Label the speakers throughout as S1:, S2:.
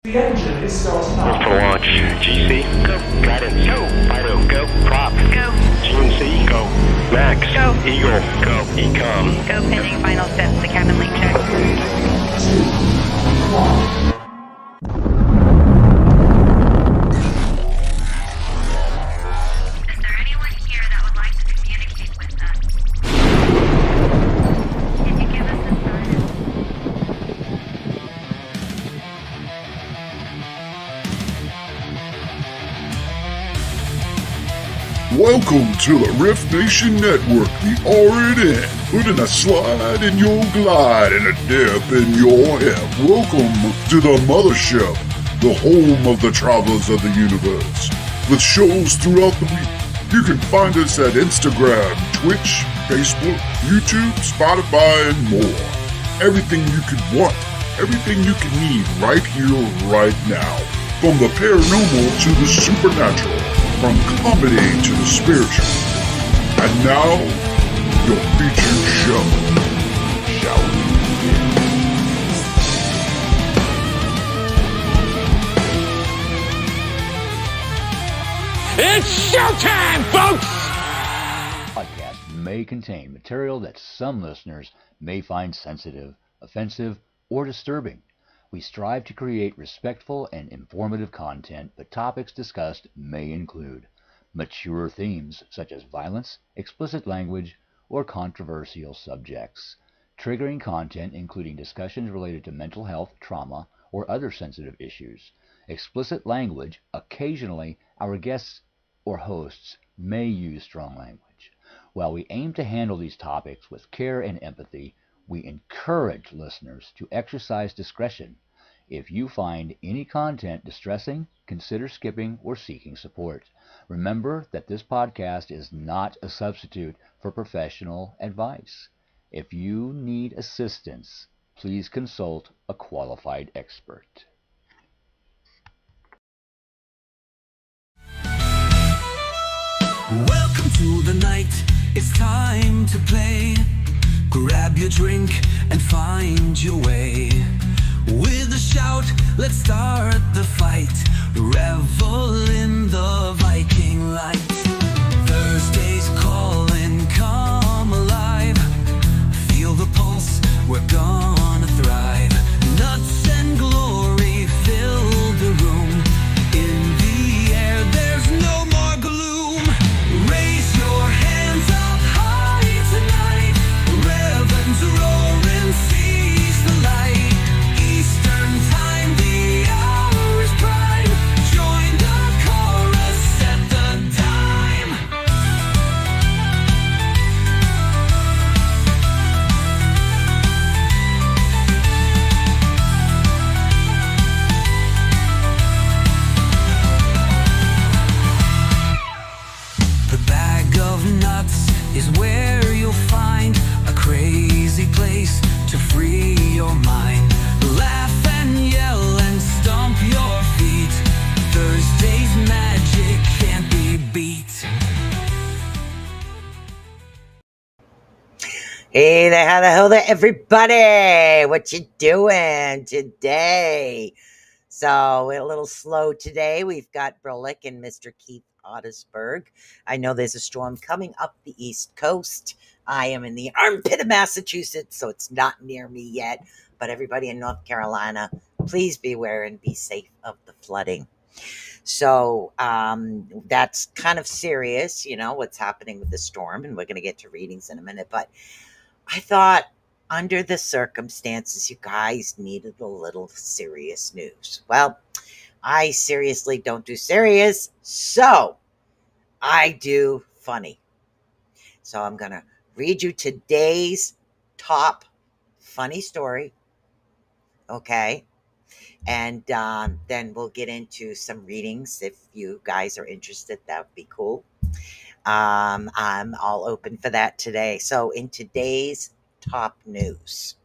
S1: The engine is starting up.
S2: For launch. GC, go. Guidance, go. Fido, go. Prop, go. GNC, go. Max, go. Eagle, go. Ecom,
S3: go. Pending final steps to cabin link check.
S1: 2, 1.
S3: Is there anyone here that would like to communicate with us? Can you give us a sign?
S4: Welcome to the Rift Nation Network, the RNN, putting a slide in your glide and a dip in your hip. Welcome to the mothership, the home of the travelers of the universe. With shows throughout the week, you can find us at Instagram, Twitch, Facebook, YouTube, Spotify, and more. Everything you could want, everything you could need right here, right now. From the paranormal to the supernatural. From comedy to the spiritual. And now, your featured show. Shall we begin?
S5: It's showtime, folks!
S6: Podcast may contain material that some listeners may find sensitive, offensive, or disturbing. We strive to create respectful and informative content, but topics discussed may include mature themes such as violence, explicit language, or controversial subjects, triggering content including discussions related to mental health, trauma, or other sensitive issues, explicit language. Occasionally, our guests or hosts may use strong language. While we aim to handle these topics with care and empathy, we encourage listeners to exercise discretion. If you find any content distressing, consider skipping or seeking support. Remember that this podcast is not a substitute for professional advice. If you need assistance, please consult a qualified expert.
S7: Welcome to the night, it's time to play. Grab your drink and find your way. With a shout, let's start the fight. Revel in the Viking light. Thursday's calling, come alive. Feel the pulse, we're gonna thrive. Nuts and glory fill the room. In the air, there's no more gloom. Raise your hands up high tonight. Reverends roaring, seize the light. Eastern time, the hour is prime. Join the chorus, set the time. The bag of nuts is where you'll find a crazy place to free your mind. Laugh and yell and stomp your feet. Thursday's magic can't be beat.
S8: Hey there, how the hell there, everybody? What you doing today? So we're a little slow today. We've got Berlick and Mr. Keith Ottisberg. I know there's a storm coming up the East Coast. I am in the armpit of Massachusetts, so it's not near me yet. But everybody in North Carolina, please beware and be safe of the flooding. So that's kind of serious, you know, what's happening with the storm. And we're going to get to readings in a minute. But I thought under the circumstances, you guys needed a little serious news. Well, I seriously don't do serious, so I do funny. So I'm going to read you today's top funny story, okay? And then we'll get into some readings. If you guys are interested, that would be cool. I'm all open for that today. So in today's top news,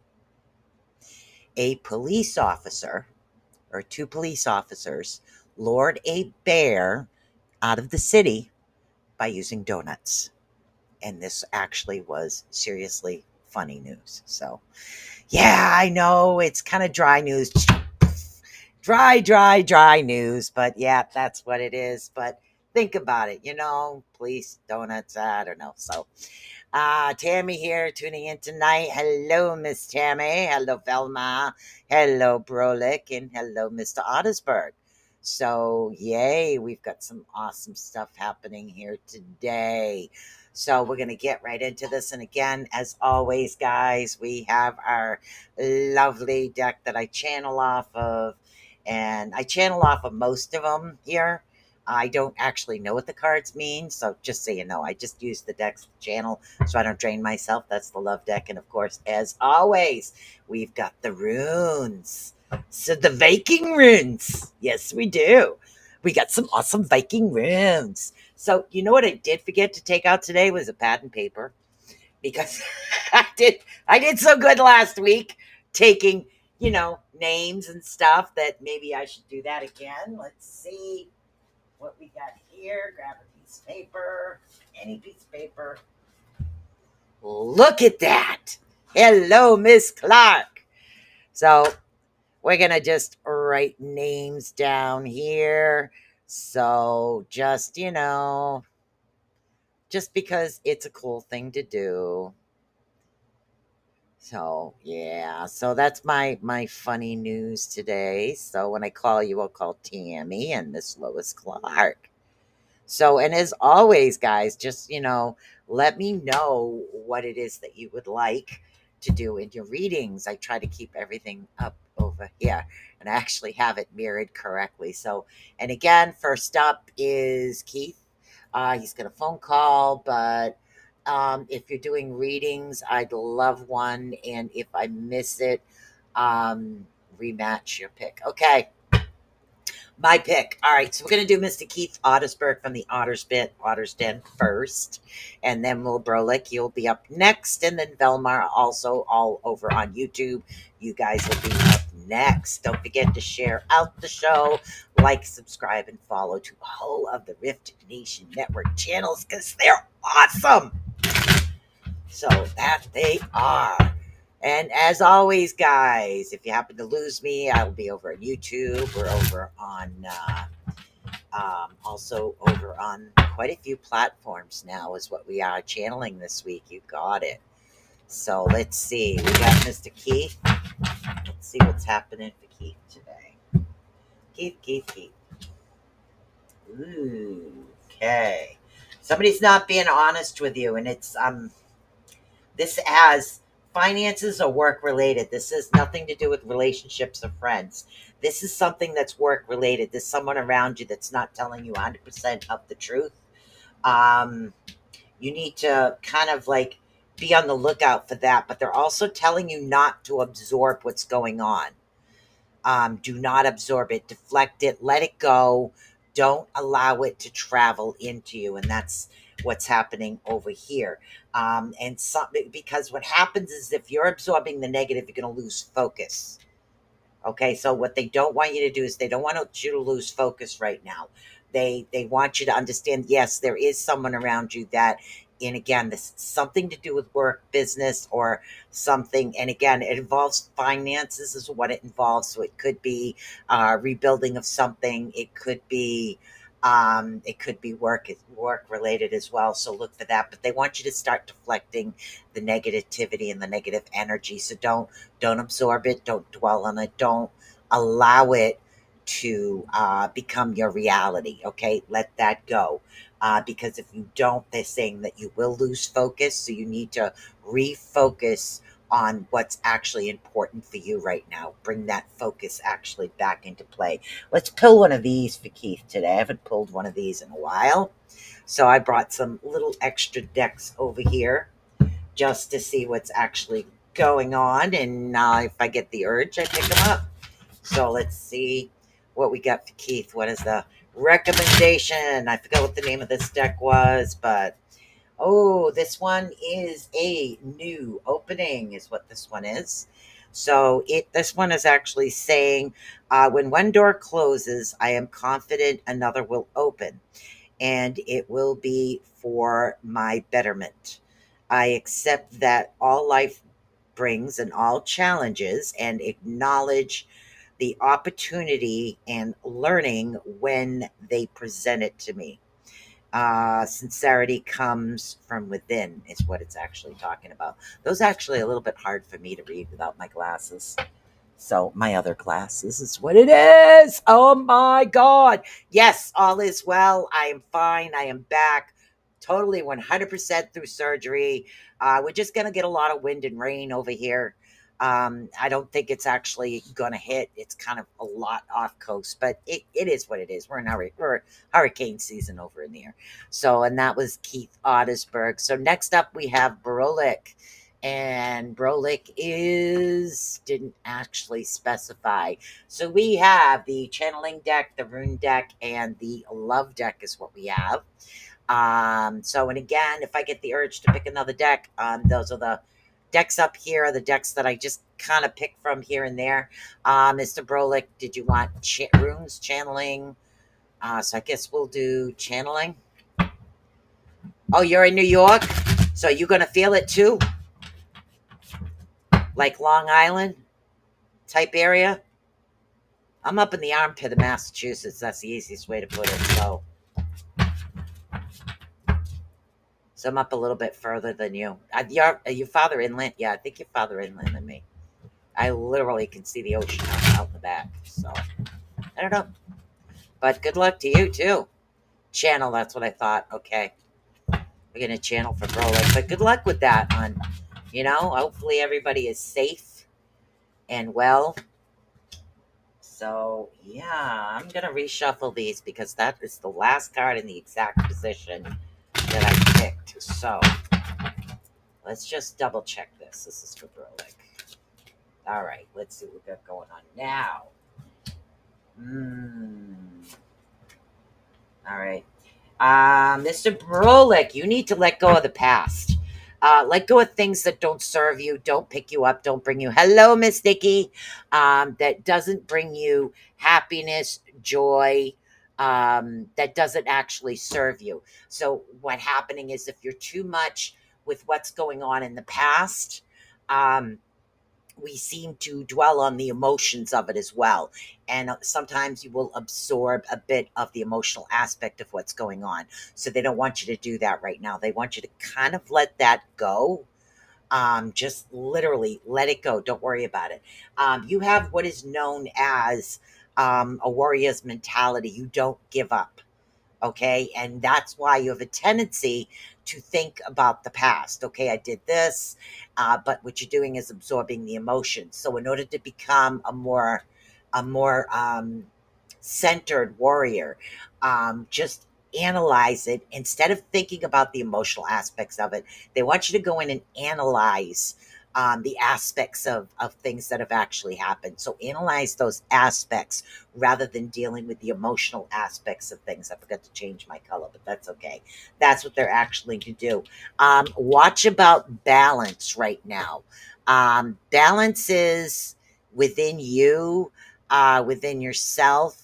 S8: a police officer or two police officers lured a bear out of the city by using donuts. And this actually was seriously funny news. So, yeah, I know it's kind of dry news. dry news. But yeah, that's what it is. But think about it, police, donuts, I don't know. So, Tammy here tuning in tonight. Hello, Miss Tammy. Hello, Velma. Hello, Brolick. And hello, Mr. Ottersberg. So, yay, we've got some awesome stuff happening here today. So, we're going to get right into this. And again, as always, guys, we have our lovely deck that I channel off of. And I channel off of most of them here. I don't actually know what the cards mean. So, just so you know, I just use the decks channel so I don't drain myself. That's the love deck. And of course, as always, we've got the runes. So the Viking runes. Yes, we do. We got some awesome Viking runes. So you know what I did forget to take out today was a pad and paper because I did so good last week taking, names and stuff that maybe I should do that again. Let's see what we got here. Grab a piece of paper, any piece of paper. Look at that. Hello, Miss Clark. So we're going to just write names down here. So just, just because it's a cool thing to do. So, yeah. So that's my funny news today. So when I call you, I'll call Tammy and Miss Lois Clark. So, and as always, guys, just, let me know what it is that you would like to do in your readings. I try to keep everything up over here and I actually have it mirrored correctly. So, and again, first up is Keith. He's got a phone call, but if you're doing readings, I'd love one. And if I miss it, rematch your pick. Okay. My pick. All right, so we're going to do Mr. Keith Ottersberg from the Otter's Den first, and then Will Brolick, you'll be up next, and then Velmar also all over on YouTube. You guys will be up next. Don't forget to share out the show, like, subscribe, and follow to all of the Rift Nation Network channels because they're awesome. So that they are. And as always, guys, if you happen to lose me, I will be over on YouTube. We're over on, also over on quite a few platforms now is what we are channeling this week. You got it. So let's see. We got Mr. Keith. Let's see what's happening for Keith today. Keith. Ooh, okay. Somebody's not being honest with you, and it's, this has finances or work related. This has nothing to do with relationships or friends. This is something that's work related. There's someone around you that's not telling you 100% of the truth. You need to kind of like be on the lookout for that, but they're also telling you not to absorb what's going on. Do not absorb it, deflect it, let it go. Don't allow it to travel into you. And that's what's happening over here. Because what happens is if you're absorbing the negative, you're going to lose focus. Okay, so what they don't want you to do is they don't want you to lose focus right now. They want you to understand, yes, there is someone around you that, and again, this is something to do with work, business, or something. And again, it involves finances is what it involves. So it could be rebuilding of something. It could be work related as well. So look for that. But they want you to start deflecting the negativity and the negative energy. So don't absorb it. Don't dwell on it. Don't allow it to become your reality. Okay, let that go. Because if you don't, they're saying that you will lose focus. So you need to refocus on what's actually important for you right now. Bring that focus actually back into play. Let's pull one of these for Keith today. I haven't pulled one of these in a while. So I brought some little extra decks over here just to see what's actually going on. And if I get the urge, I pick them up. So let's see what we got for Keith. What is the recommendation? I forgot what the name of this deck was, but this one is a new opening is what this one is. So this one is actually saying, when one door closes, I am confident another will open, and it will be for my betterment. I accept that all life brings and all challenges, and acknowledge the opportunity and learning when they present it to me. Sincerity comes from within, is what it's actually talking about. Those are actually a little bit hard for me to read without my glasses. So, my other glasses is what it is. Oh my God. Yes, all is well. I am fine. I am back. Totally 100% through surgery. We're just going to get a lot of wind and rain over here. I don't think it's actually going to hit. It's kind of a lot off coast, but it is what it is. We're in hurricane season over in there. So, and that was Keith Ottersberg. So next up we have Brolik. And Brolik didn't actually specify. So we have the channeling deck, the rune deck, and the love deck is what we have. So, and again, if I get the urge to pick another deck, those are the decks up here, are the decks that I just kind of pick from here and there. Mr. Brolik, did you want runes, channeling? So I guess we'll do channeling. Oh, you're in New York? So you're going to feel it too? Like Long Island type area? I'm up in the armpit of Massachusetts. That's the easiest way to put it. So I'm up a little bit further than you. Your father inland? Yeah, I think you're farther inland than me. I literally can see the ocean out in the back. So I don't know. But good luck to you too. Channel, that's what I thought. Okay. We're going to channel for Brolik. But good luck with that, hon. Hopefully everybody is safe and well. So, yeah, I'm going to reshuffle these because that is the last card in the exact position that I picked. So, let's just double check this. This is for Brolik. All right, let's see what we got going on now. All right. Mr. Brolik, you need to let go of the past. Let go of things that don't serve you, don't pick you up, don't bring you. Hello, Miss Nikki. That doesn't bring you happiness, joy. That doesn't actually serve you. So what's happening is if you're too much with what's going on in the past, we seem to dwell on the emotions of it as well. And sometimes you will absorb a bit of the emotional aspect of what's going on. So they don't want you to do that right now. They want you to kind of let that go. Just literally let it go. Don't worry about it. You have what is known as a warrior's mentality. You don't give up. Okay. And that's why you have a tendency to think about the past. Okay, I did this, but what you're doing is absorbing the emotions. So in order to become a more centered warrior, just analyze it instead of thinking about the emotional aspects of it. They want you to go in and analyze the aspects of things that have actually happened. So analyze those aspects rather than dealing with the emotional aspects of things. I forgot to change my color, but that's okay. That's what they're actually to do. Watch about balance right now. Balance is within you, within yourself.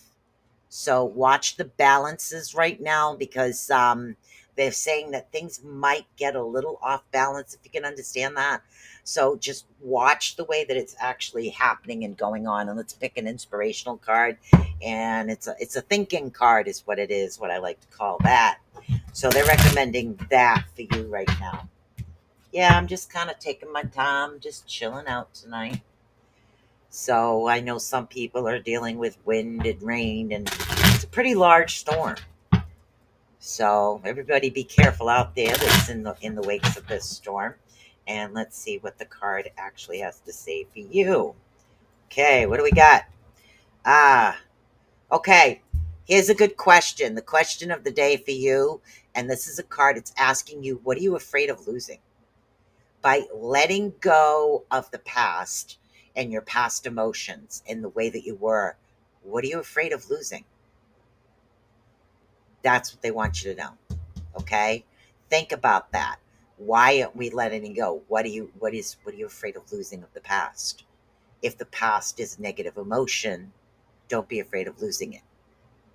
S8: So watch the balances right now because they're saying that things might get a little off balance, if you can understand that. So just watch the way that it's actually happening and going on. And let's pick an inspirational card. And it's a thinking card is what it is, what I like to call that. So they're recommending that for you right now. Yeah, I'm just kind of taking my time, just chilling out tonight. So I know some people are dealing with wind and rain, and it's a pretty large storm. So everybody be careful out there that's in the wakes of this storm. And let's see what the card actually has to say for you. Okay, what do we got? Okay. Here's a good question. The question of the day for you, and this is a card, it's asking you, what are you afraid of losing? By letting go of the past and your past emotions and the way that you were, what are you afraid of losing? That's what they want you to know. Okay? Think about that. Why aren't we letting it go? What are you afraid of losing of the past? If the past is negative emotion, don't be afraid of losing it.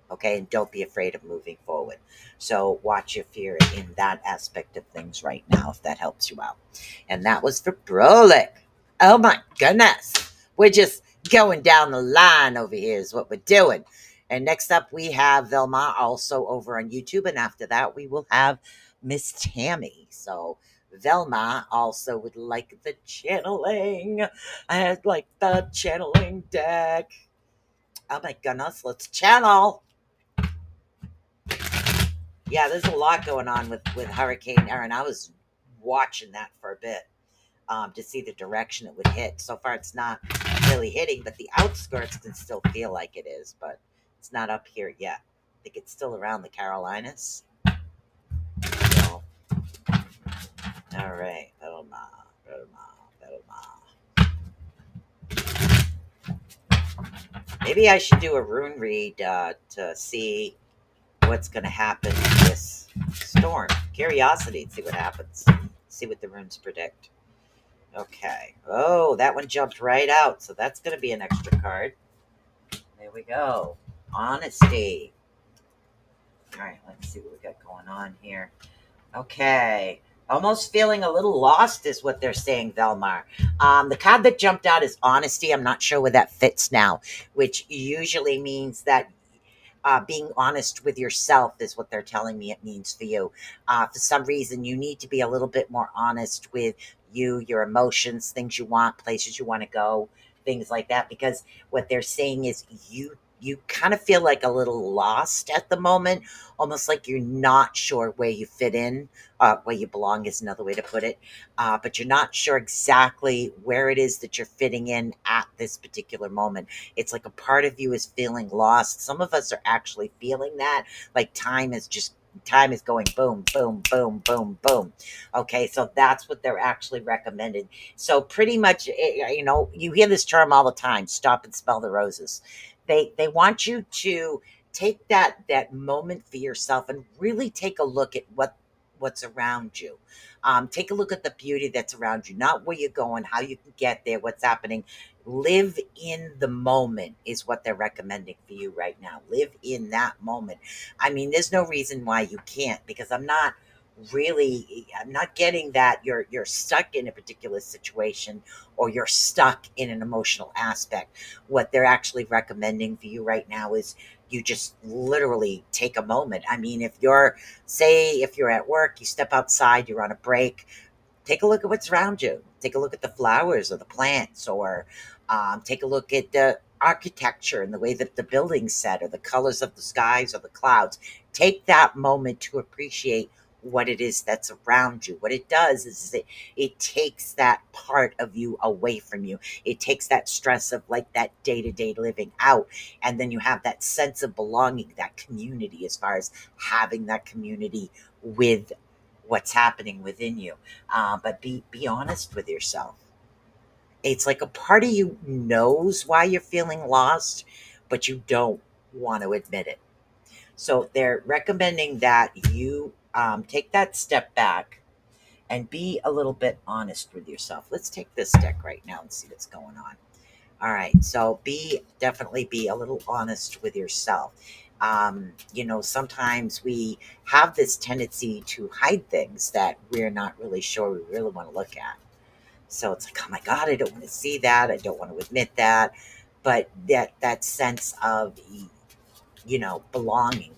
S8: Okay? And don't be afraid of moving forward. So watch your fear in that aspect of things right now, if that helps you out. And that was for Brolik. Oh my goodness. We're just going down the line over here is what we're doing. And next up, we have Velma also over on YouTube. And after that, we will have Miss Tammy. So Velma also would like the channeling. I'd like the channeling deck. Oh my goodness, let's channel. Yeah, there's a lot going on with Hurricane Erin. I was watching that for a bit to see the direction it would hit. So far, it's not really hitting, but the outskirts can still feel like it is, but it's not up here yet. I think it's still around the Carolinas. So, all right, Belma. Maybe I should do a rune read to see what's going to happen in this storm. Curiosity, see what happens. See what the runes predict. Okay. Oh, that one jumped right out. So that's going to be an extra card. There we go. Honesty. All right, let's see what we got going on here. Okay. Almost feeling a little lost is what they're saying, Velmar. The card that jumped out is honesty. I'm not sure where that fits now, which usually means that being honest with yourself is what they're telling me it means for you. For some reason, you need to be a little bit more honest with you, your emotions, things you want, places you want to go, things like that. Because what they're saying is you kind of feel like a little lost at the moment, almost like you're not sure where you fit in, where you belong is another way to put it. But you're not sure exactly where it is that you're fitting in at this particular moment. It's like a part of you is feeling lost. Some of us are actually feeling that, like time is going boom, boom, boom, boom, boom. Okay, so that's what they're actually recommending. So pretty much, you hear this term all the time, stop and smell the roses. They want you to take that moment for yourself and really take a look at what's around you. Take a look at the beauty that's around you, not where you're going, how you can get there, what's happening. Live in the moment is what they're recommending for you right now. Live in that moment. I mean, there's no reason why you can't, because I'm not getting that you're stuck in a particular situation or you're stuck in an emotional aspect. What they're actually recommending for you right now is you just literally take a moment. I mean, if you're at work, you step outside, you're on a break, take a look at what's around you. Take a look at the flowers or the plants, or take a look at the architecture and the way that the building's set, or the colors of the skies or the clouds. Take that moment to appreciate what it is that's around you. What it does is it takes that part of you away from you. It takes that stress of like that day-to-day living out. And then you have that sense of belonging, that community, as far as having that community with what's happening within you. But be honest with yourself. It's like a part of you knows why you're feeling lost, but you don't want to admit it. So they're recommending that you take that step back and be a little bit honest with yourself. Let's take this deck right now and see what's going on. All right, so definitely be a little honest with yourself. Sometimes we have this tendency to hide things that we're not really sure we really want to look at. So it's like, oh my God, I don't want to see that. I don't want to admit that. But that sense of, belonging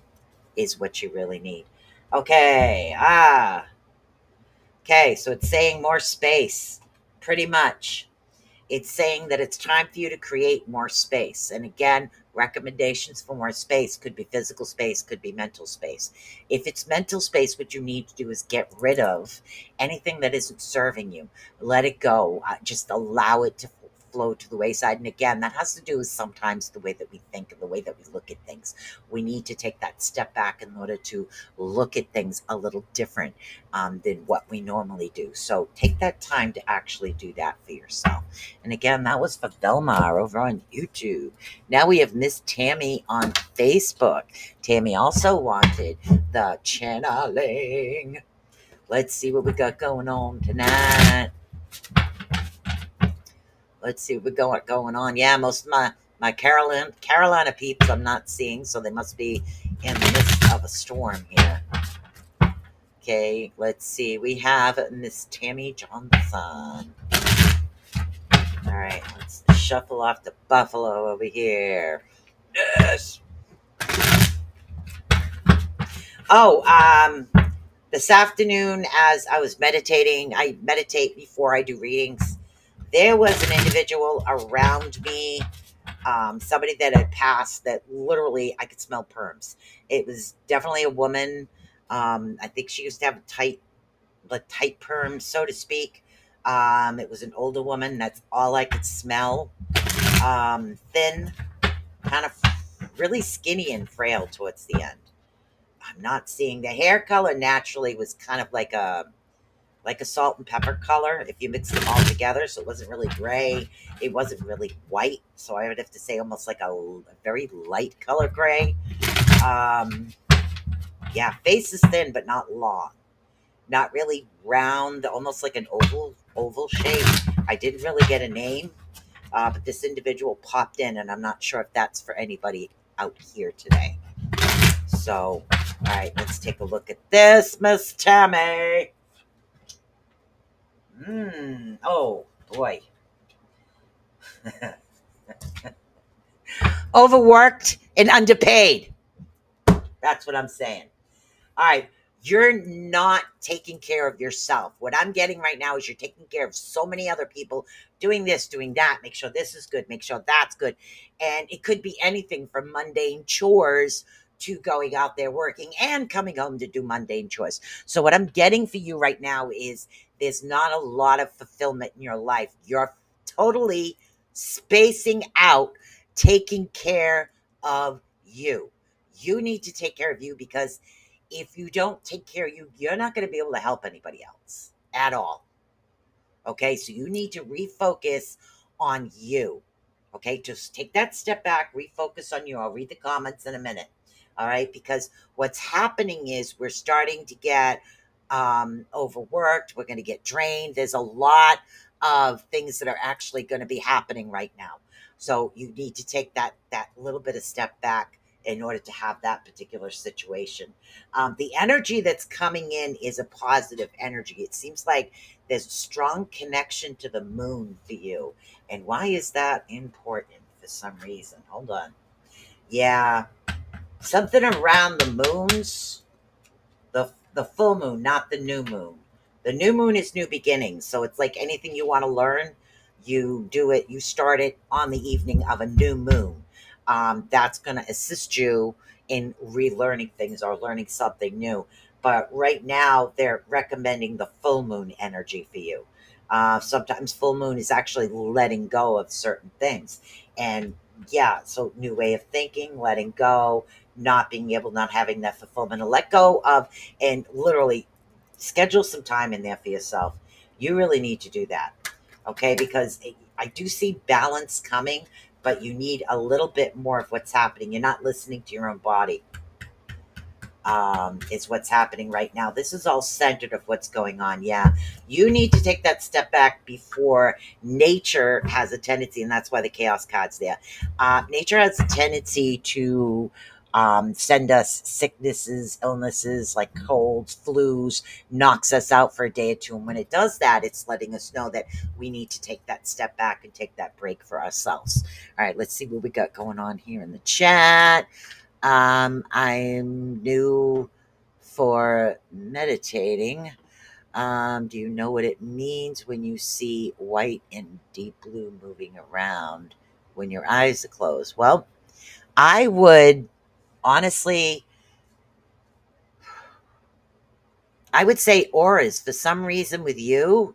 S8: is what you really need. Okay. Okay. So it's saying more space, pretty much. It's saying that it's time for you to create more space. And again, recommendations for more space could be physical space, could be mental space. If it's mental space, what you need to do is get rid of anything that isn't serving you. Let it go. Just allow it to flow to the wayside. And again, that has to do with sometimes the way that we think and the way that we look at things. We need to take that step back in order to look at things a little different than what we normally do. So take that time to actually do that for yourself. And again, that was for Velmar over on YouTube. Now we have Miss Tammy on Facebook. Tammy also wanted the channeling. Let's see what we got going on tonight. Let's see what we got going on. Yeah, most of my Carolina peeps I'm not seeing, so they must be in the midst of a storm here. Okay, let's see. We have Miss Tammy Johnson. All All right, let's shuffle off the buffalo over here. Yes. Oh, this afternoon as I was meditating, I meditate before I do readings. There was an individual around me, somebody that had passed that literally I could smell perms. It was definitely a woman. I think she used to have a tight perm, so to speak. It was an older woman. That's all I could smell. Thin, kind of really skinny and frail towards the end. I'm not seeing the hair color naturally was kind of like a salt and pepper color if you mix them all together. So it wasn't really gray. It wasn't really white. So I would have to say almost like a very light color gray. Um, yeah, face is thin but not long. Not really round, almost like an oval shape. I didn't really get a name, but this individual popped in, and I'm not sure if that's for anybody out here today. So, all right, let's take a look at this, Miss Tammy. Oh boy. Overworked and underpaid. That's what I'm saying. All right. You're not taking care of yourself. What I'm getting right now is you're taking care of so many other people, doing this, doing that, make sure this is good, make sure that's good. And it could be anything from mundane chores to going out there working and coming home to do mundane chores. So what I'm getting for you right now is there's not a lot of fulfillment in your life. You're totally spacing out, taking care of you. You need to take care of you because if you don't take care of you, you're not going to be able to help anybody else at all. Okay, so you need to refocus on you. Okay, just take that step back, refocus on you. I'll read the comments in a minute. All right, because what's happening is we're starting to get overworked. We're going to get drained. There's a lot of things that are actually going to be happening right now. So you need to take that little bit of step back in order to have that particular situation. The energy that's coming in is a positive energy. It seems like there's a strong connection to the moon for you. And why is that important for some reason? Hold on. Yeah, something around the moons, the full moon, not the new moon. The new moon is new beginnings. So it's like anything you want to learn, you do it, you start it on the evening of a new moon. That's going to assist you in relearning things or learning something new. But right now, they're recommending the full moon energy for you. Sometimes full moon is actually letting go of certain things. And yeah, so new way of thinking, letting go, not being able, not having that fulfillment to let go of, and literally schedule some time in there for yourself. You really need to do that. Okay, because I do see balance coming, but you need a little bit more of what's happening. You're not listening to your own body. Is what's happening right now. This is all centered of what's going on. Yeah, you need to take that step back before nature has a tendency, and that's why the chaos card's there. Nature has a tendency to send us sicknesses, illnesses like colds, flus, knocks us out for a day or two. And when it does that, it's letting us know that we need to take that step back and take that break for ourselves. All right, let's see what we got going on here in the chat. I'm new for meditating. Do you know what it means when you see white and deep blue moving around when your eyes are closed? Well, I would honestly, I would say auras. For some reason with you,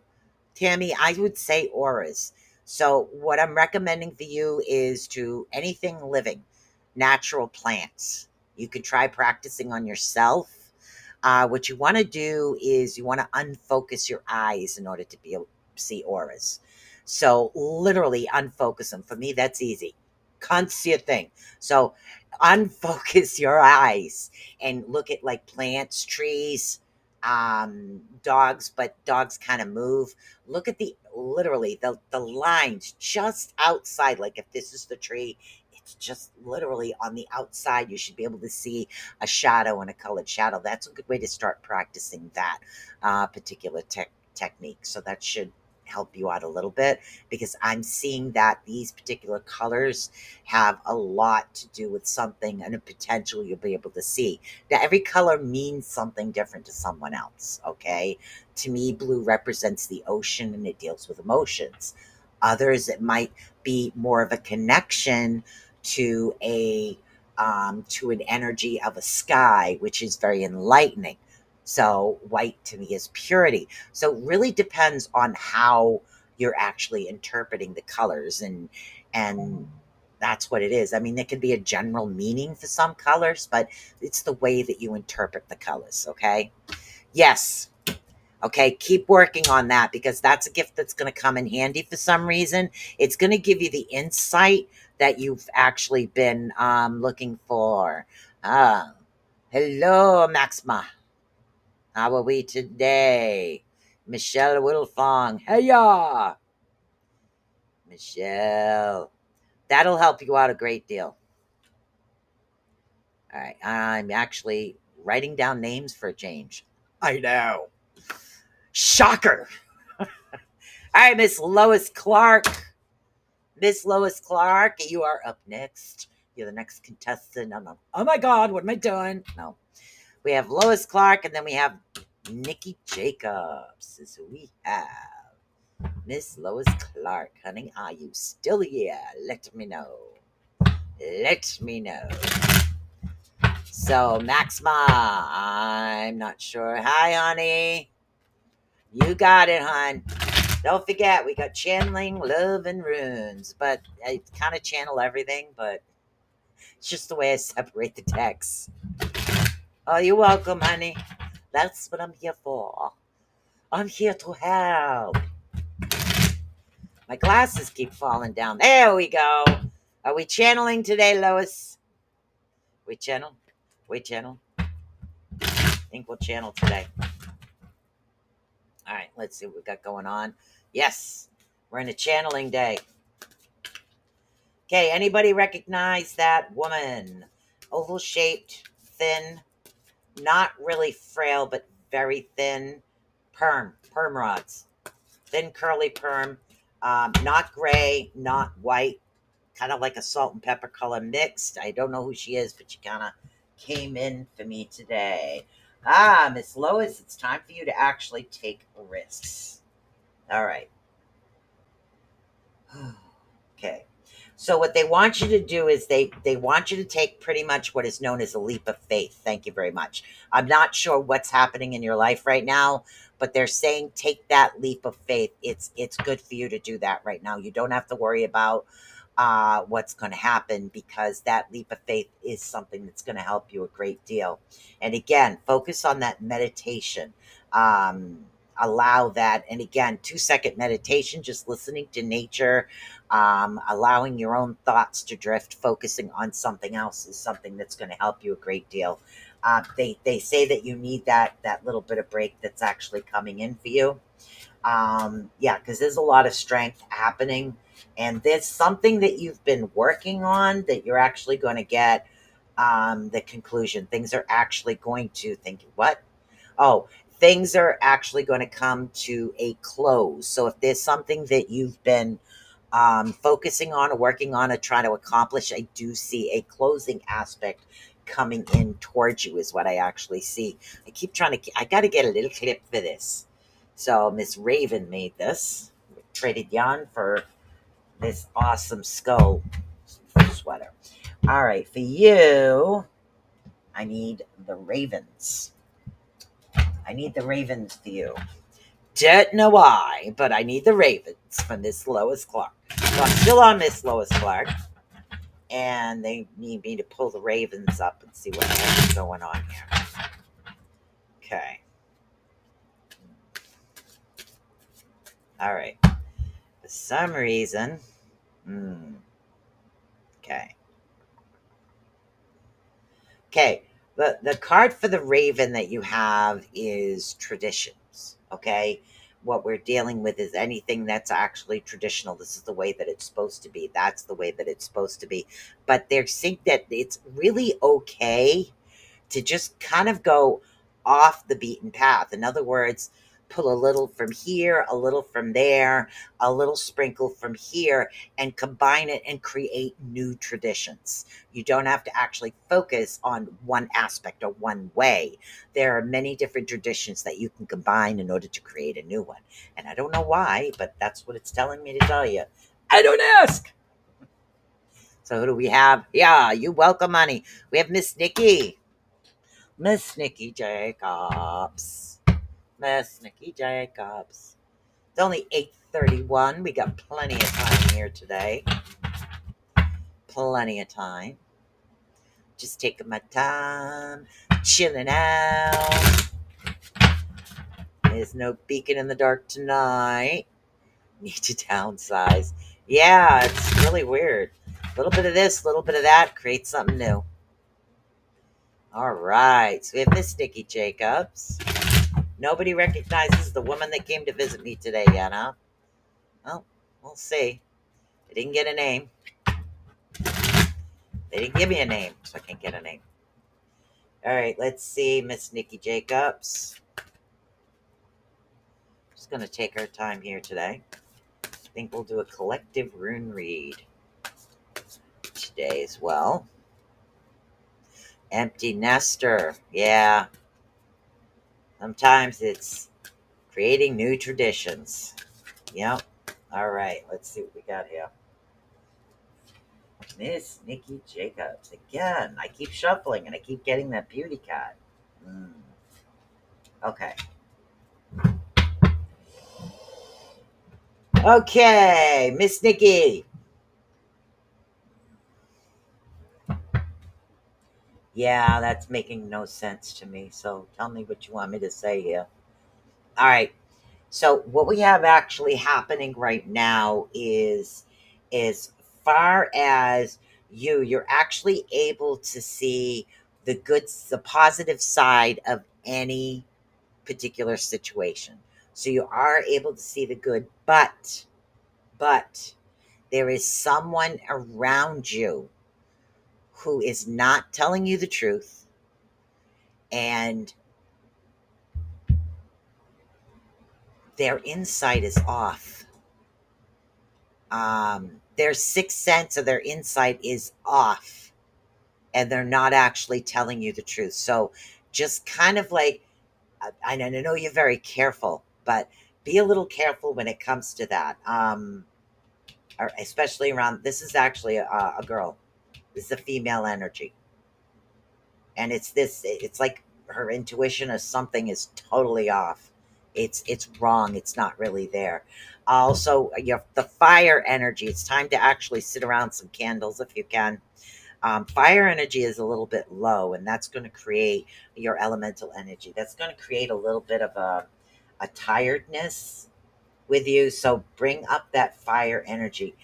S8: Tammy, I would say auras. So what I'm recommending for you is to anything living, natural plants. You could try practicing on yourself. What you want to do is you want to unfocus your eyes in order to be able to see auras. So literally unfocus them. For me, that's easy. Can't see a thing. So unfocus your eyes and look at like plants, trees, dogs, but dogs kind of move. Look at literally the lines just outside. Like if this is the tree, it's just literally on the outside. You should be able to see a shadow and a colored shadow. That's a good way to start practicing that particular technique. So that should help you out a little bit, because I'm seeing that these particular colors have a lot to do with something and a potential you'll be able to see. Now, every color means something different to someone else, okay? To me, blue represents the ocean and it deals with emotions. Others, it might be more of a connection to to an energy of a sky, which is very enlightening. So white to me is purity. So it really depends on how you're actually interpreting the colors, and that's what it is. I mean, there could be a general meaning for some colors, but it's the way that you interpret the colors, okay? Yes. Okay, keep working on that, because that's a gift that's going to come in handy for some reason. It's going to give you the insight that you've actually been looking for. Hello, Maxima. How are we today? Michelle Wilfong. Hey-ya! Michelle. That'll help you out a great deal. All right, I'm actually writing down names for a change. I know. Shocker. All right, Miss Lois Clark. Miss Lois Clark, you are up next. You're the next contestant. Oh my God, what am I doing? No. We have Lois Clark, and then we have Nikki Jacobs. Is who we have. Miss Lois Clark, honey, are you still here? Let me know. Let me know. So, Maxima, I'm not sure. Hi, honey. You got it, hon. Don't forget, we got channeling, love, and runes. But I kind of channel everything, but it's just the way I separate the texts. Oh, you're welcome, honey. That's what I'm here for. I'm here to help. My glasses keep falling down. There we go. Are we channeling today, Lois? We channel? We channel? I think we'll channel today. All right, let's see what we got going on. Yes, we're in a channeling day. Okay, anybody recognize that woman? Oval-shaped, thin, not really frail, but very thin. Perm rods. Thin, curly perm. Not gray, not white. Kind of like a salt and pepper color mixed. I don't know who she is, but she kind of came in for me today. Miss Lois, it's time for you to actually take risks. All right. Okay. So what they want you to do is they want you to take pretty much what is known as a leap of faith. Thank you very much. I'm not sure what's happening in your life right now, but they're saying take that leap of faith. It's good for you to do that right now. You don't have to worry about what's going to happen, because that leap of faith is something that's going to help you a great deal. And again, focus on that meditation. Allow that. And again, 2-second meditation, just listening to nature, allowing your own thoughts to drift, focusing on something else is something that's going to help you a great deal. They say that you need that little bit of break that's actually coming in for you. Because there's a lot of strength happening, and there's something that you've been working on that you're actually going to get the conclusion. Things are actually going to things are actually going to come to a close. So if there's something that you've been focusing on or working on or trying to accomplish, I do see a closing aspect coming in towards you is what I actually see. I got to get a little clip for this. So Miss Raven made this. We traded yarn for this awesome skull sweater. All right, for you, I need the ravens. I need the ravens for you. Don't know why, but I need the ravens from Miss Lois Clark. So I'm still on Miss Lois Clark, and they need me to pull the ravens up and see what else is going on here. Okay. All right. For some reason, okay. Okay. The card for the raven that you have is traditions. Okay. What we're dealing with is anything that's actually traditional. This is the way that it's supposed to be. That's the way that it's supposed to be. But they're saying that it's really okay to just kind of go off the beaten path. In other words, pull a little from here, a little from there, a little sprinkle from here, and combine it and create new traditions. You don't have to actually focus on one aspect or one way. There are many different traditions that you can combine in order to create a new one. And I don't know why, but that's what it's telling me to tell you. I don't ask. So who do we have? Yeah, you welcome, honey. We have Miss Nikki. Miss Nikki Jacobs. Miss Nikki Jacobs. It's only 8:31. We got plenty of time here today. Plenty of time. Just taking my time, chilling out. There's no beacon in the dark tonight. Need to downsize. Yeah, it's really weird. A little bit of this, a little bit of that, create something new. All right, so we have Miss Nikki Jacobs. Nobody recognizes the woman that came to visit me today yet, huh? Well, we'll see. They didn't get a name. They didn't give me a name, so I can't get a name. All right, let's see, Miss Nikki Jacobs. Just going to take our time here today. I think we'll do a collective rune read today as well. Empty nester. Yeah. Sometimes it's creating new traditions. Yep. All right, let's see what we got here. Miss Nikki Jacobs. Again, I keep shuffling and I keep getting that beauty card. Okay. Okay, Miss Nikki. Yeah, that's making no sense to me. So tell me what you want me to say here. All right. So what we have actually happening right now is as far as you're actually able to see the positive side of any particular situation. So you are able to see the good, but there is someone around you who is not telling you the truth, and their insight is off. Their sixth sense or their insight is off, and they're not actually telling you the truth. So just kind of like, I know you're very careful, but be a little careful when it comes to that. Or especially around, this is actually a girl. This is a female energy. And it's like her intuition or something is totally off. It's wrong. It's not really there. Also, the fire energy. It's time to actually sit around some candles if you can. Fire energy is a little bit low, and that's going to create your elemental energy. That's going to create a little bit of a tiredness with you. So bring up that fire energy.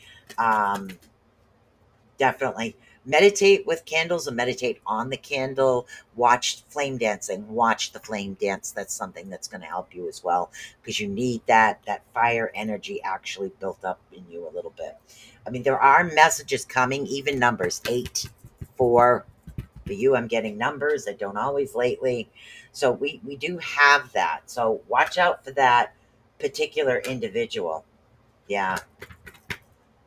S8: Definitely meditate with candles and meditate on the candle. Watch flame dancing. Watch the flame dance. That's something that's going to help you as well, because you need that fire energy actually built up in you a little bit. I mean, there are messages coming, even numbers 8, 4. For you, I'm getting numbers. I don't always lately. So we do have that. So watch out for that particular individual. Yeah.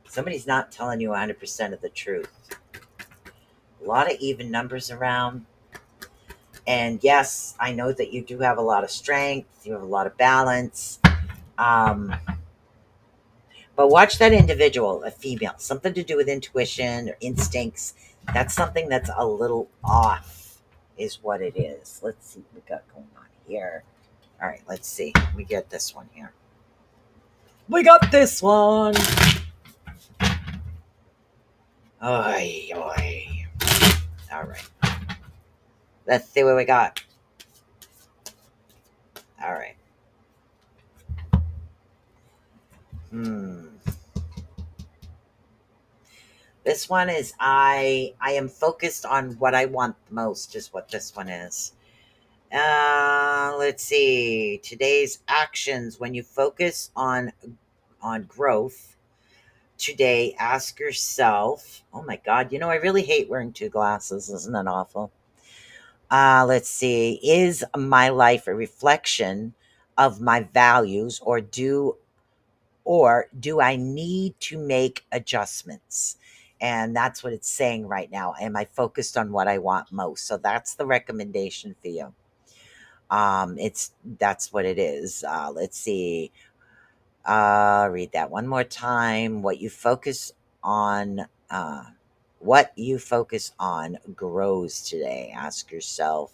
S8: Somebody's not telling you 100% of the truth. A lot of even numbers around. And yes, I know that you do have a lot of strength. You have a lot of balance. But watch that individual, a female, something to do with intuition or instincts. That's something that's a little off, is what it is. Let's see what we got going on here. All right, let's see. Let me get this one here. We got this one. Oy, oy. All right. Let's see what we got. All right. This one is I am focused on what I want most, is what this one is. Let's see. Today's actions. When you focus on growth today, ask yourself, oh my God, I really hate wearing 2 glasses. Isn't that awful? Let's see. Is my life a reflection of my values, or do I need to make adjustments? And that's what it's saying right now. Am I focused on what I want most? So that's the recommendation for you. That's what it is. Let's see. Read that one more time. What you focus on grows today. Ask yourself,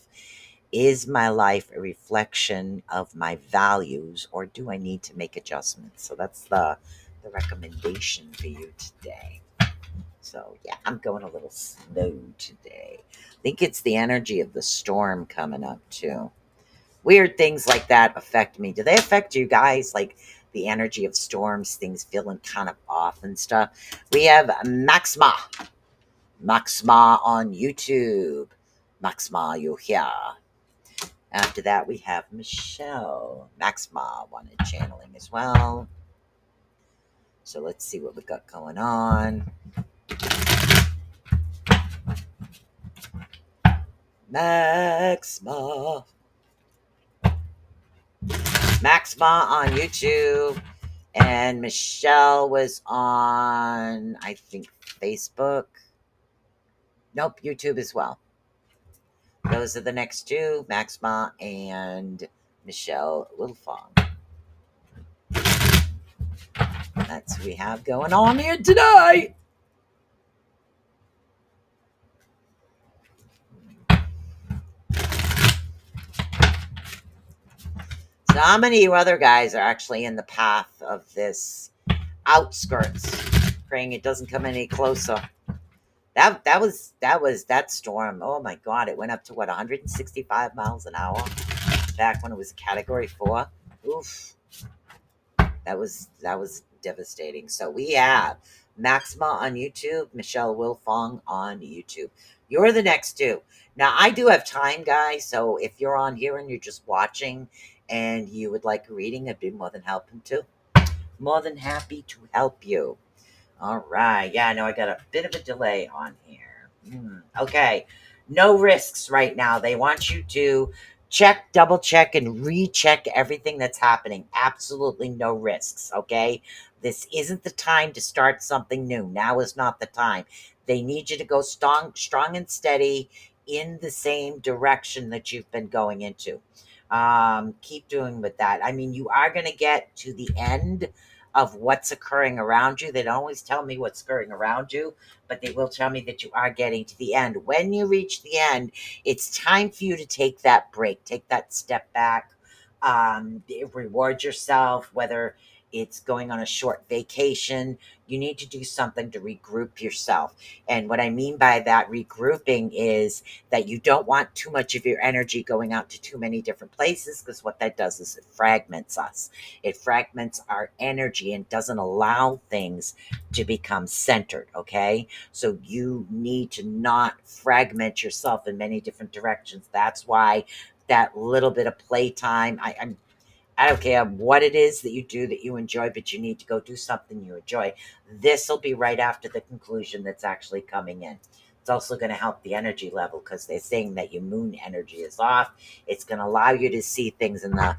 S8: is my life a reflection of my values, or do I need to make adjustments? So that's the recommendation for you today. So yeah, I'm going a little slow today. I think it's the energy of the storm coming up too. Weird things like that affect me. Do they affect you guys? Like the energy of storms, things feeling kind of off and stuff. We have Maxima on YouTube. Maxima, you here. After that, we have Michelle. Maxima wanted channeling as well. So let's see what we got going on. Maxima on YouTube. And Michelle was on, I think, Facebook. Nope, YouTube as well. Those are the next two, Maxima and Michelle Wilfong. That's what we have going on here today. So how many of you other guys are actually in the path of this outskirts, praying it doesn't come any closer? That was that storm. Oh my God, it went up to 165 miles an hour back when it was Category 4. Oof. That was devastating. So we have Maxima on YouTube, Michelle Wilfong on YouTube. You're the next two. Now, I do have time, guys, so if you're on here and you're just watching and you would like a reading, I'd be more than happy to help you. All right. Yeah, I know I got a bit of a delay on here. Okay. No risks right now. They want you to check, double check, and recheck everything that's happening. Absolutely no risks, okay? This isn't the time to start something new. Now is not the time. They need you to go strong and steady in the same direction that you've been going into. Keep doing with that. I mean, you are going to get to the end of what's occurring around you. They don't always tell me what's occurring around you, but they will tell me that you are getting to the end. When you reach the end, it's time for you to take that break, take that step back, reward yourself, whether it's going on a short vacation. You need to do something to regroup yourself. And what I mean by that regrouping is that you don't want too much of your energy going out to too many different places, because what that does is it fragments us. It fragments our energy and doesn't allow things to become centered, okay? So you need to not fragment yourself in many different directions. That's why that little bit of playtime, I don't care what it is that you do that you enjoy, but you need to go do something you enjoy. This will be right after the conclusion that's actually coming in. It's also going to help the energy level, because they're saying that your moon energy is off. It's going to allow you to see things in a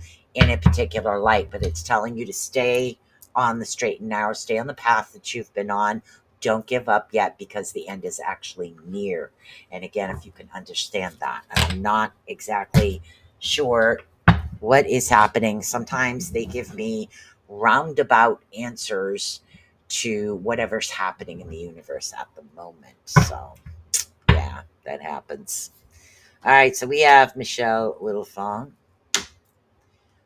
S8: particular light, but it's telling you to stay on the straight and narrow, stay on the path that you've been on. Don't give up yet, because the end is actually near. And again, if you can understand that, I'm not exactly sure what is happening. Sometimes they give me roundabout answers to whatever's happening in the universe at the moment. So yeah, that happens. All right, so we have Michelle Wilfong.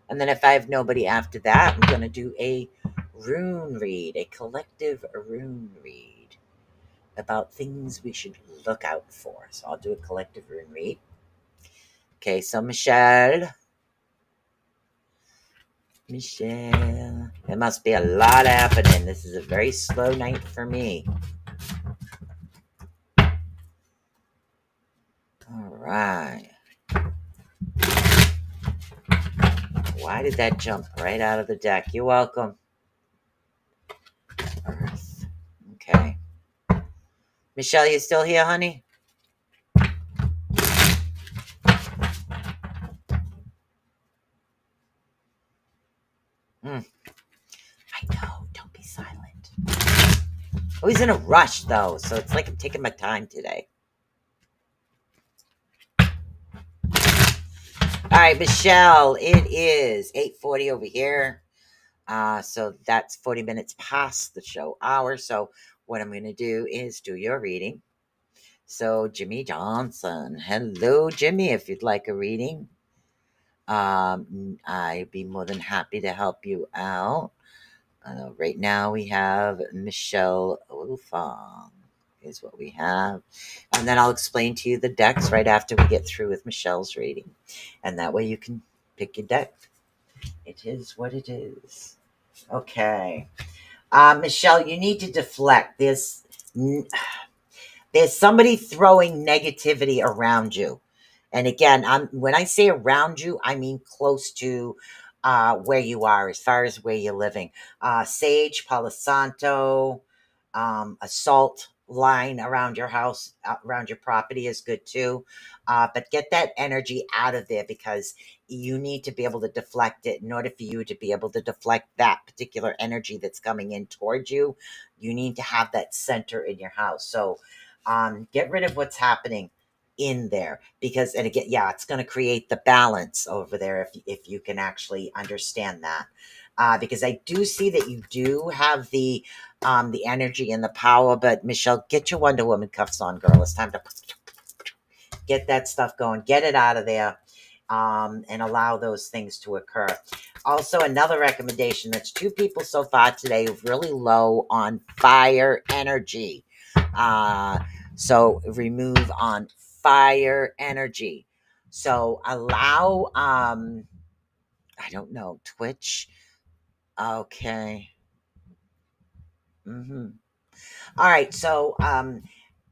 S8: And then if I have nobody after that, I'm going to do a rune read, a collective rune read about things we should look out for. So I'll do a collective rune read. Okay, so Michelle, there must be a lot happening. This is a very slow night for me. All right. Why did that jump right out of the deck? You're welcome. Earth. Okay. Michelle, you still here, honey? Always in a rush though, so it's like I'm taking my time today. All right, Michelle, it is 8:40 over here. So that's 40 minutes past the show hour. So what I'm going to do is do your reading. So Jimmy Johnson, hello, Jimmy. If you'd like a reading, I'd be more than happy to help you out. Right now we have Michelle Wolfong is what we have. And then I'll explain to you the decks right after we get through with Michelle's reading. And that way you can pick your deck. It is what it is. Okay. Michelle, you need to deflect. There's somebody throwing negativity around you. And again, when I say around you, I mean close to where you are, as far as where you're living. Sage, Palo Santo, a salt line around your house, around your property is good too. But get that energy out of there because you need to be able to deflect it. In order for you to be able to deflect that particular energy that's coming in towards you, you need to have that center in your house. So get rid of what's happening in there because, and again, yeah, it's going to create the balance over there if you can actually understand that. Because I do see that you do have the energy and the power, but Michelle, get your Wonder Woman cuffs on, girl. It's time to get that stuff going, get it out of there, and allow those things to occur. Also, another recommendation, that's 2 people so far today who've really low on fire energy. So remove on fire energy. So allow, I don't know, Twitch. Okay. All right. So,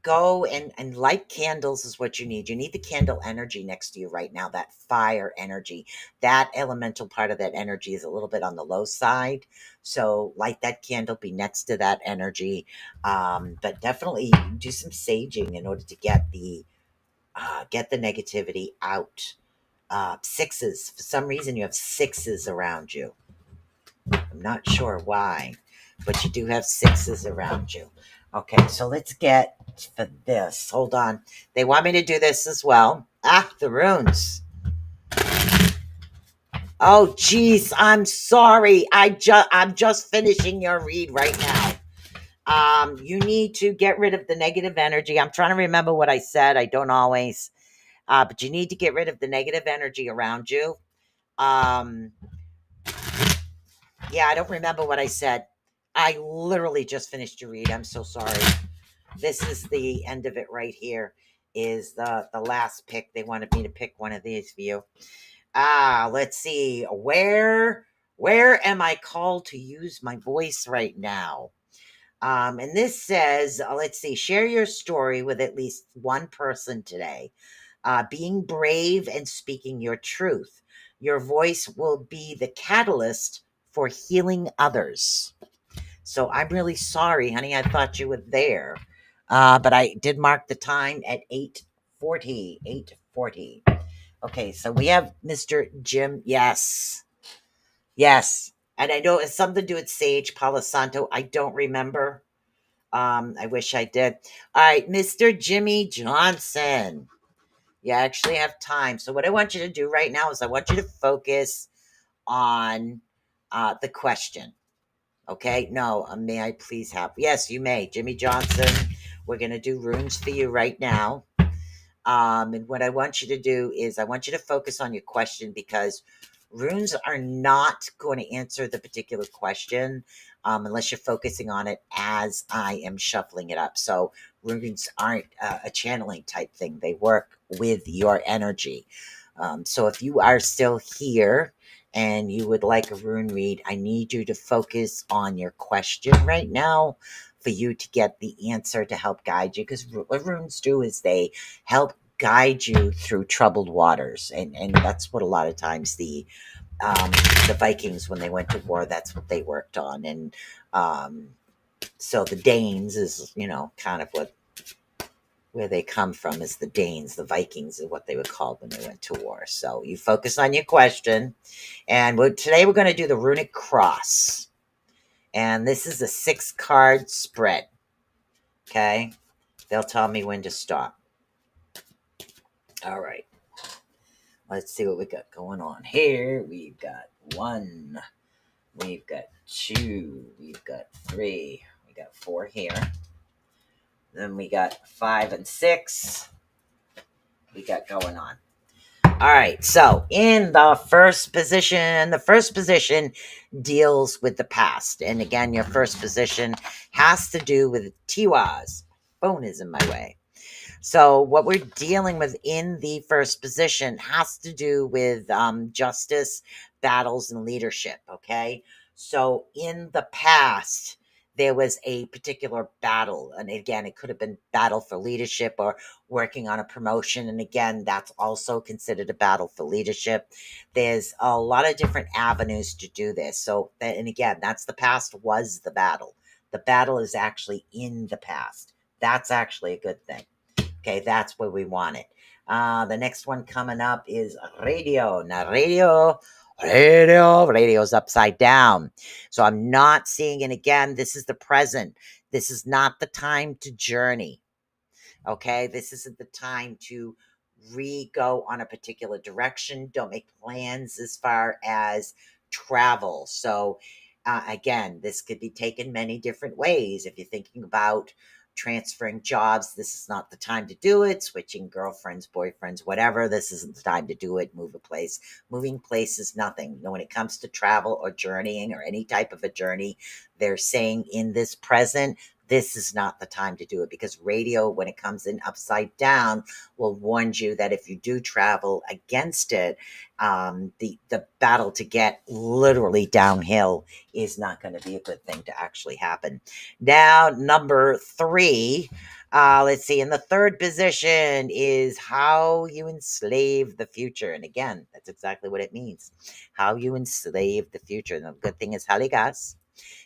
S8: go and light candles is what you need. You need the candle energy next to you right now, that fire energy. That elemental part of that energy is a little bit on the low side. So light that candle, be next to that energy. But definitely do some saging in order to get the negativity out. 6s. For some reason, you have 6s around you. I'm not sure why, but you do have 6s around you. Okay, so let's get for this. Hold on. They want me to do this as well. The runes. Oh, geez, I'm sorry. I'm just finishing your read right now. You need to get rid of the negative energy. I'm trying to remember what I said. I don't always. But you need to get rid of the negative energy around you. Yeah, I don't remember what I said. I literally just finished your read. I'm so sorry. This is the end of it right here. Is the last pick. They wanted me to pick one of these for you. Let's see. Where am I called to use my voice right now? And this says, let's see, share your story with at least one person today. Being brave and speaking your truth. Your voice will be the catalyst for healing others. So I'm really sorry, honey. I thought you were there. But I did mark the time at 8:40. 8:40. Okay, so we have Mr. Jim. Yes. Yes. And I know it's something to do with Sage Palo Santo. I don't remember. I wish I did. All right, Mr. Jimmy Johnson. You actually have time. So what I want you to do right now is I want you to focus on the question. Okay? No, may I please have? Yes, you may. Jimmy Johnson, we're going to do runes for you right now. And what I want you to do is I want you to focus on your question because runes are not going to answer the particular question unless you're focusing on it as I am shuffling it up. So runes aren't a channeling type thing. They work with your energy. So if you are still here and you would like a rune read, I need you to focus on your question right now for you to get the answer to help guide you. Because what runes do is they help guide you through troubled waters. And that's what a lot of times the Vikings, when they went to war, that's what they worked on. And so the Danes is, kind of where they come from is the Danes. The Vikings is what they would call when they went to war. So you focus on your question. And today we're going to do the runic cross. And this is a 6-card spread. Okay? They'll tell me when to stop. All right. Let's see what we got going on here. We've got 1. We've got 2. We've got 3. We got 4 here. Then we got 5 and 6. We got going on. All right. So in the first position deals with the past. And again, your first position has to do with Tiwas. Phone is in my way. So what we're dealing with in the first position has to do with justice, battles, and leadership. Okay. So in the past, there was a particular battle. And again, it could have been battle for leadership or working on a promotion. And again, that's also considered a battle for leadership. There's a lot of different avenues to do this. So, and again, that's the past was the battle. The battle is actually in the past. That's actually a good thing. Okay, that's where we want it. The next one coming up is radio. Now, radio's upside down. So I'm not seeing it again. This is the present. This is not the time to journey. Okay, this isn't the time to go on a particular direction. Don't make plans as far as travel. So, again, this could be taken many different ways. If you're thinking about transferring jobs, this is not the time to do it. Switching girlfriends, boyfriends, whatever, this isn't the time to do it. Move a place. Moving places, nothing. When it comes to travel or journeying or any type of a journey, they're saying in this present, this is not the time to do it, because radio, when it comes in upside down, will warn you that if you do travel against it, the battle to get literally downhill is not going to be a good thing to actually happen. Now, number 3, let's see, in the third position is how you enslave the future. And again, that's exactly what it means. How you enslave the future. And the good thing is Heligas.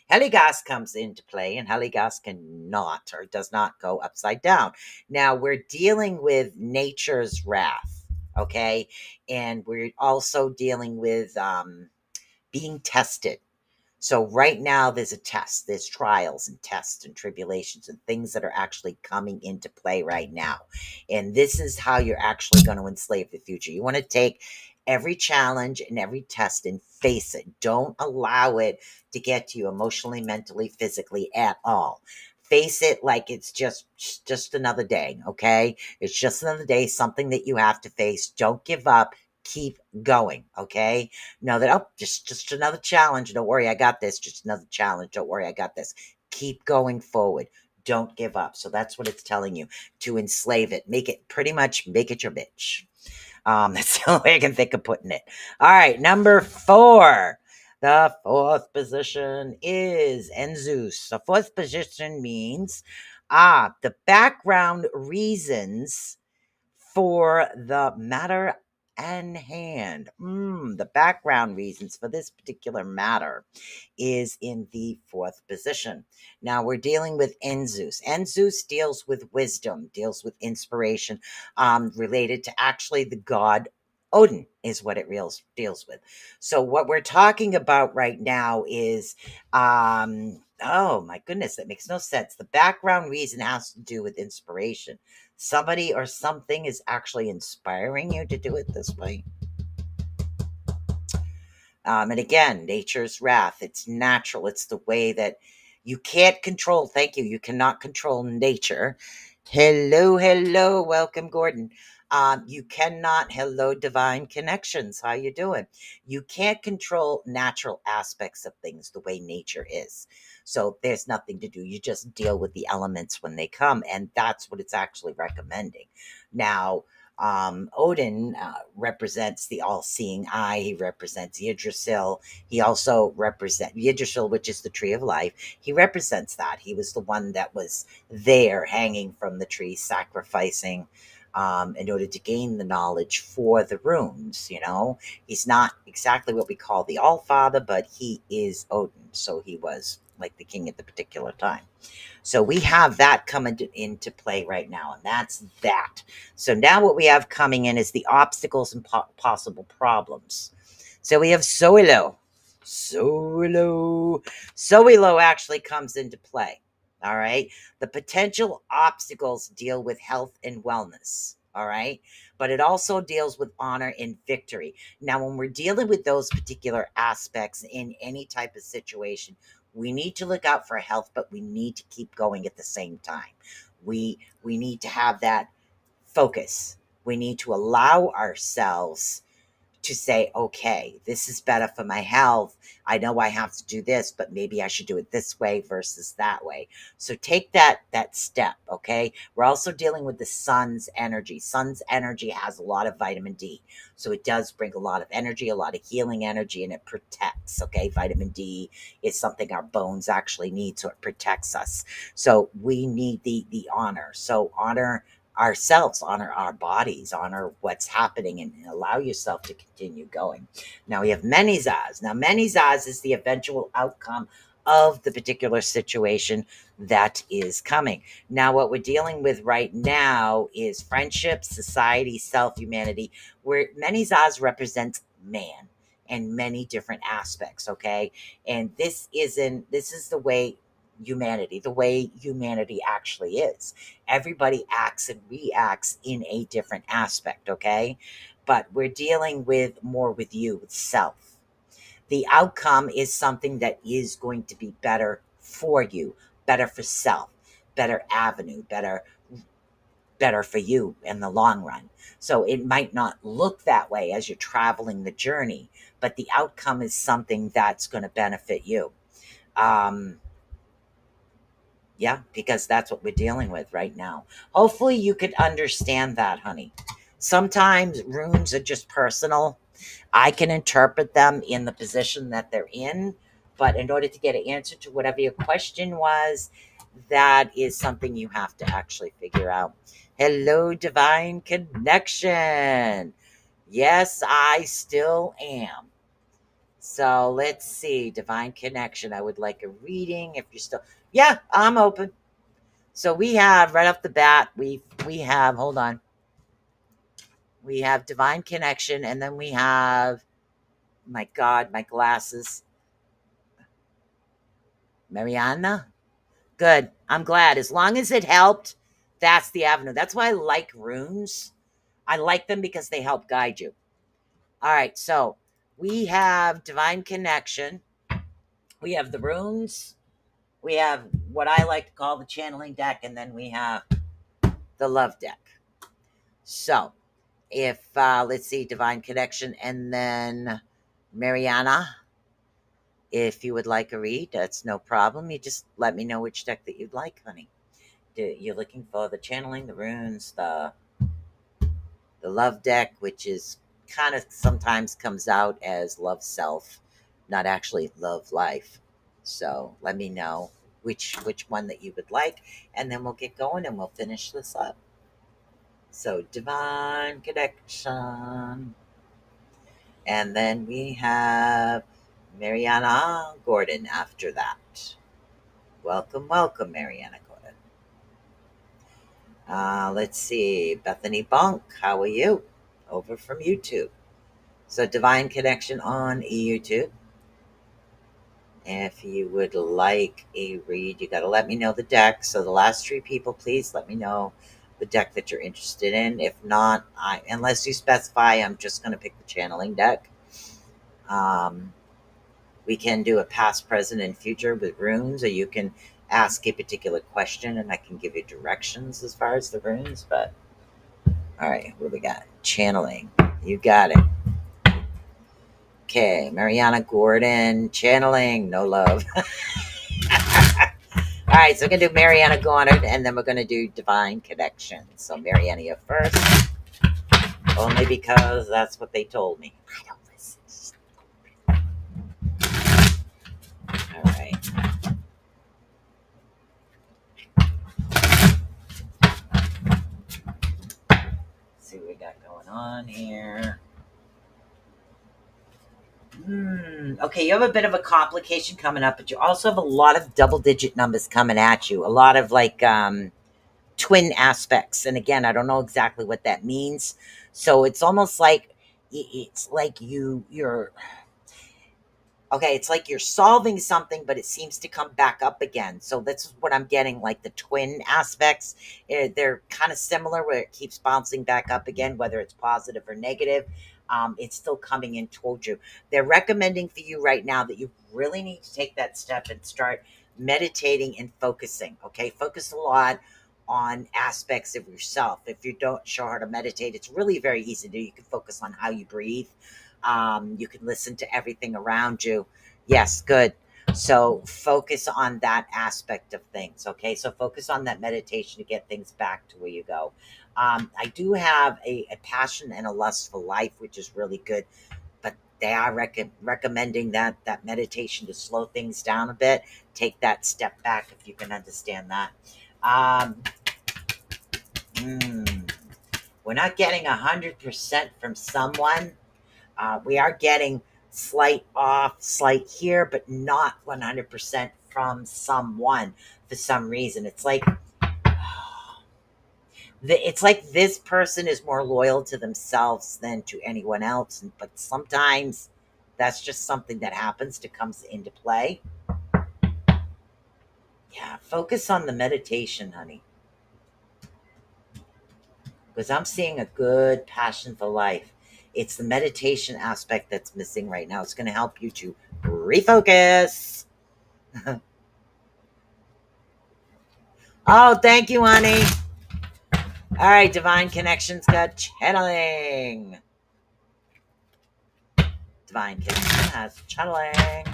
S8: Heligas comes into play, and Heligas cannot or does not go upside down. Now, we're dealing with nature's wrath, okay? And we're also dealing with being tested. So right now there's a test, there's trials and tests and tribulations and things that are actually coming into play right now. And this is how you're actually going to enslave the future. You want to take every challenge and every test and face it. Don't allow it to get to you emotionally, mentally, physically at all. Face it like it's just another day, okay? It's just another day, something that you have to face. Don't give up. Keep going, okay? Know that, oh, just another challenge. Don't worry, I got this. Just another challenge. Don't worry, I got this. Keep going forward. Don't give up. So that's what it's telling you, to enslave it. Make it your bitch. That's the only way I can think of putting it. All right, number 4. The fourth position is Enzus. The fourth position means the background reasons for the matter and hand. The background reasons for this particular matter is in the fourth position. Now we're dealing with Enzus. Enzus deals with wisdom, deals with inspiration, related to actually the god Odin is what it deals with. So what we're talking about right now is, oh my goodness, that makes no sense. The background reason has to do with inspiration. Somebody or something is actually inspiring you to do it this way. And again, nature's wrath. It's natural. It's the way that you can't control. Thank you. You cannot control nature. Hello. Welcome, Gordon. You cannot. Hello, divine connections. How you doing? You can't control natural aspects of things the way nature is. So there's nothing to do. You just deal with the elements when they come, and that's what it's actually recommending. Now, Odin represents the all-seeing eye. He represents Yggdrasil. He also represents Yggdrasil, which is the tree of life. He represents that. He was the one that was there hanging from the tree, sacrificing in order to gain the knowledge for the runes. He's not exactly what we call the All-Father, but he is Odin. So he was like the king at the particular time. So we have that coming into play right now, and that's that. So now what we have coming in is the obstacles and possible problems. So we have Soilo. Soilo actually comes into play. All right. The potential obstacles deal with health and wellness. All right. But it also deals with honor and victory. Now, when we're dealing with those particular aspects in any type of situation, we need to look out for health, but we need to keep going at the same time. We need to have that focus. We need to allow ourselves to say, okay, this is better for my health. I know I have to do this, but maybe I should do it this way versus that way. So take that step, okay? We're also dealing with the sun's energy. Sun's energy has a lot of vitamin D. So it does bring a lot of energy, a lot of healing energy, and it protects, okay? Vitamin D is something our bones actually need, so it protects us. So we need the honor. So honor ourselves, honor our bodies, honor what's happening, and allow yourself to continue going. Now we have Menizaz. Now, Menizaz is the eventual outcome of the particular situation that is coming. Now, what we're dealing with right now is friendship, society, self, humanity, where Menizaz represents man and many different aspects, okay? And this is the way humanity actually is. Everybody acts and reacts in a different aspect, okay? But we're dealing with more with you, with self. The outcome is something that is going to be better for you, better for self, better avenue, better for you in the long run. So it might not look that way as you're traveling the journey, but the outcome is something that's going to benefit you. Yeah, because that's what we're dealing with right now. Hopefully you could understand that, honey. Sometimes runes are just personal. I can interpret them in the position that they're in, but in order to get an answer to whatever your question was, that is something you have to actually figure out. Hello, Divine Connection. Yes, I still am. So let's see, Divine Connection. I would like a reading if you're still. Yeah, I'm open. So we have right off the bat, we have, hold on. We have Divine Connection, and then we have, my God, my glasses. Mariana? Good. I'm glad. As long as it helped, that's the avenue. That's why I like runes. I like them because they help guide you. All right, so we have Divine Connection. We have the runes. We have what I like to call the channeling deck, and then we have the love deck. So if let's see, Divine Connection, and then Mariana, if you would like a read, that's no problem. You just let me know which deck that you'd like, honey. You're looking for the channeling, the runes, the love deck, which is kind of sometimes comes out as love self, not actually love life. So let me know which one that you would like, and then we'll get going and we'll finish this up. So Divine Connection. And then we have Mariana Gordon after that. Welcome, welcome, Mariana Gordon. Let's see. Bethany Bunk, how are you? Over from YouTube. So Divine Connection on YouTube. If you would like a read, you got to let me know the deck. So the last 3 people, please let me know the deck that you're interested in. If not, unless you specify, I'm just going to pick the channeling deck. We can do a past, present, and future with runes, or you can ask a particular question and I can give you directions as far as the runes. But all right, what we got? Channeling. You got it. Okay, Mariana Gordon, channeling, no love. All right, so we're going to do Mariana Gordon, and then we're going to do Divine Connection. So Mariana, you're first. Only because that's what they told me. I don't listen. All right. Let's see what we got going on here. Okay, you have a bit of a complication coming up, but you also have a lot of double-digit numbers coming at you. A lot of like twin aspects, and again, I don't know exactly what that means. So it's almost like you're Okay, it's like you're solving something, but it seems to come back up again. So that's what I'm getting, like the twin aspects. They're kind of similar where it keeps bouncing back up again, whether it's positive or negative. It's still coming in toward you. They're recommending for you right now that you really need to take that step and start meditating and focusing. Okay, focus a lot on aspects of yourself. If you don't show how to meditate, it's really very easy to do. You can focus on how you breathe. You can listen to everything around you. Yes, good. So focus on that aspect of things. Okay. So focus on that meditation to get things back to where you go. I do have a passion and a lust for life, which is really good, but they are recommending that meditation to slow things down a bit. Take that step back if you can understand that. Um, mm, we're not getting 100% from someone. We are getting slight off, slight here, but not 100% from someone for some reason. It's like this person is more loyal to themselves than to anyone else. But sometimes that's just something that happens to comes into play. Yeah, focus on the meditation, honey. Because I'm seeing a good passion for life. It's the meditation aspect that's missing right now. It's going to help you to refocus. Oh, thank you, honey. All right, Divine Connections got channeling. Divine Connection has channeling.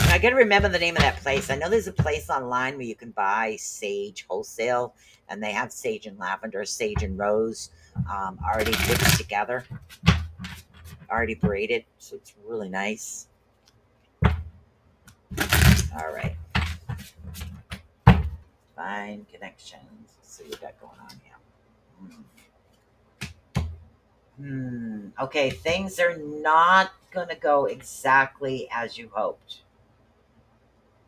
S8: I got to remember the name of that place. I know there's a place online where you can buy sage wholesale, and they have sage and lavender, sage and rose already mixed together, already braided. So it's really nice. All right. Divine Connections. Let's see what we got going on here. Okay, things are not going to go exactly as you hoped.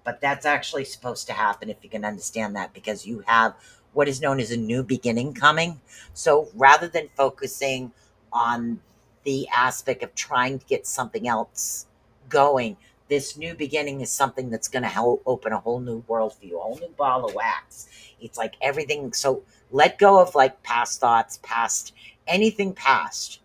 S8: But that's actually supposed to happen if you can understand that, because you have what is known as a new beginning coming. So rather than focusing on the aspect of trying to get something else going, this new beginning is something that's going to help open a whole new world for you, a whole new ball of wax. It's like everything. So let go of like past thoughts, past anything past.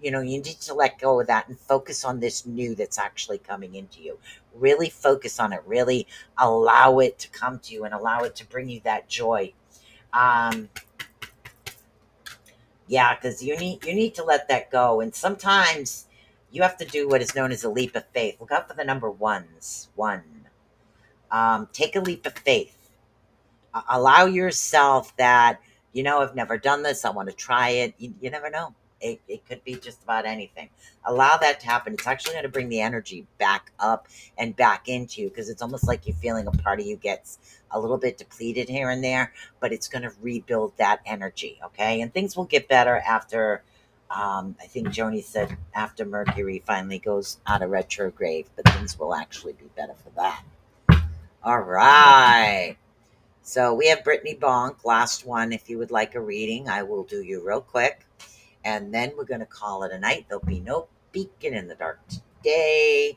S8: You know, you need to let go of that and focus on this new that's actually coming into you. Really focus on it. Really allow it to come to you and allow it to bring you that joy. Yeah, because you need to let that go. And sometimes you have to do what is known as a leap of faith. Look out for the number ones. One. Take a leap of faith. Allow yourself that, I've never done this. I want to try it. You never know. It could be just about anything. Allow that to happen. It's actually going to bring the energy back up and back into you, because it's almost like you're feeling a part of you gets a little bit depleted here and there, but it's going to rebuild that energy. Okay. And things will get better after, I think Joni said after Mercury finally goes out of retrograde, but things will actually be better for that. All right. So we have Brittany Bonk, last one. If you would like a reading, I will do you real quick. And then we're going to call it a night. There'll be no beacon in the dark today.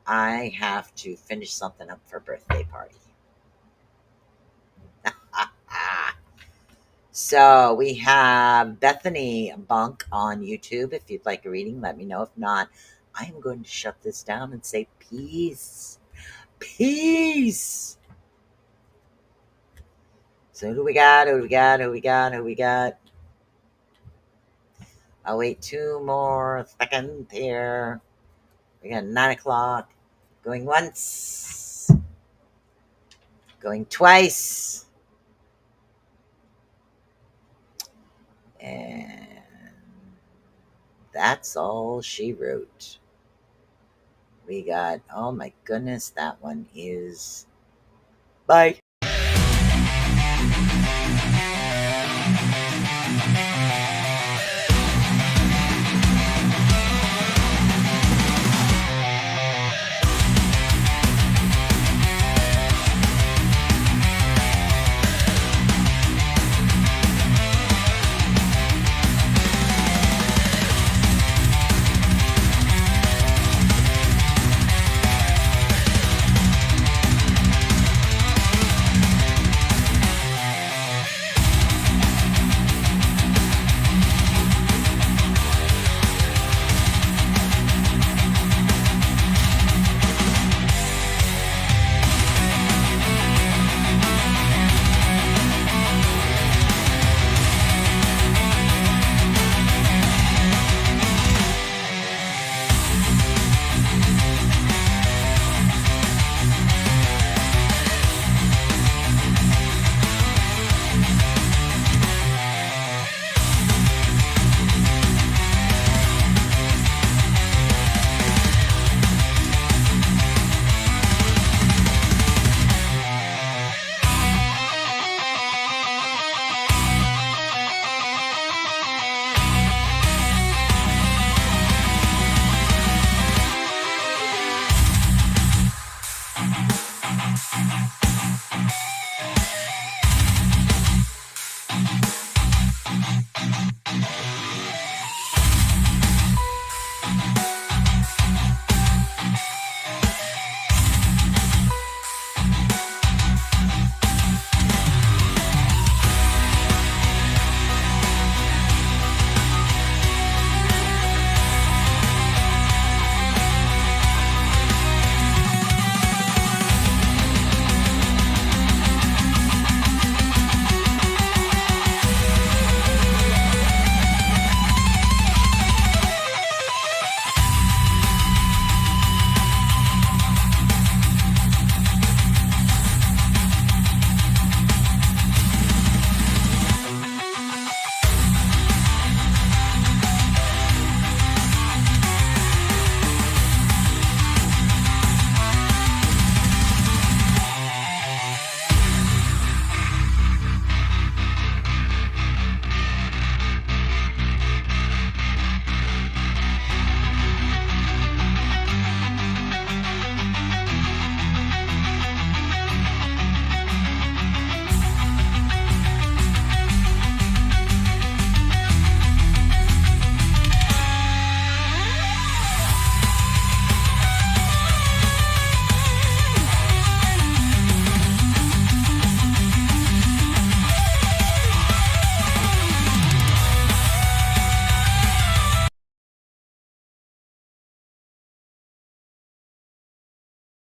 S8: I have to finish something up for a birthday party. So we have Bethany Bonk on YouTube. If you'd like a reading, let me know. If not, I am going to shut this down and say peace. Peace. So who do we got? Who do we got? Who do we got? Who do we got? I'll wait 2 more seconds here. We got 9 o'clock. Going once. Going twice. And that's all she wrote. We got, oh my goodness, that one is... Bye.